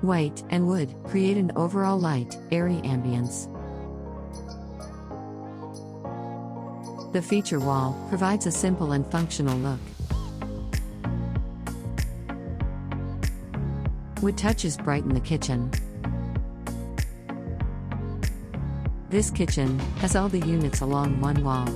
White and wood create an overall light, airy ambience. The feature wall provides a simple and functional look. Wood touches brighten the kitchen. This kitchen has all the units along one wall.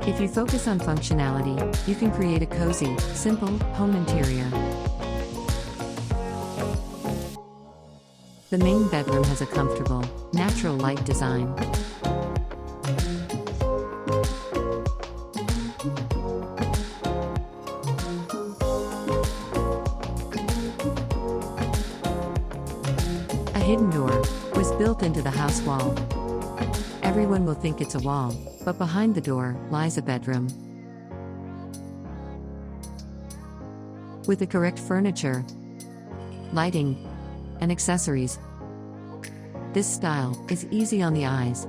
If you focus on functionality, you can create a cozy, simple, home interior. The main bedroom has a comfortable, natural light design. A hidden door was built into the house wall. Everyone will think it's a wall, but behind the door lies a bedroom. With the correct furniture, lighting, and accessories, this style is easy on the eyes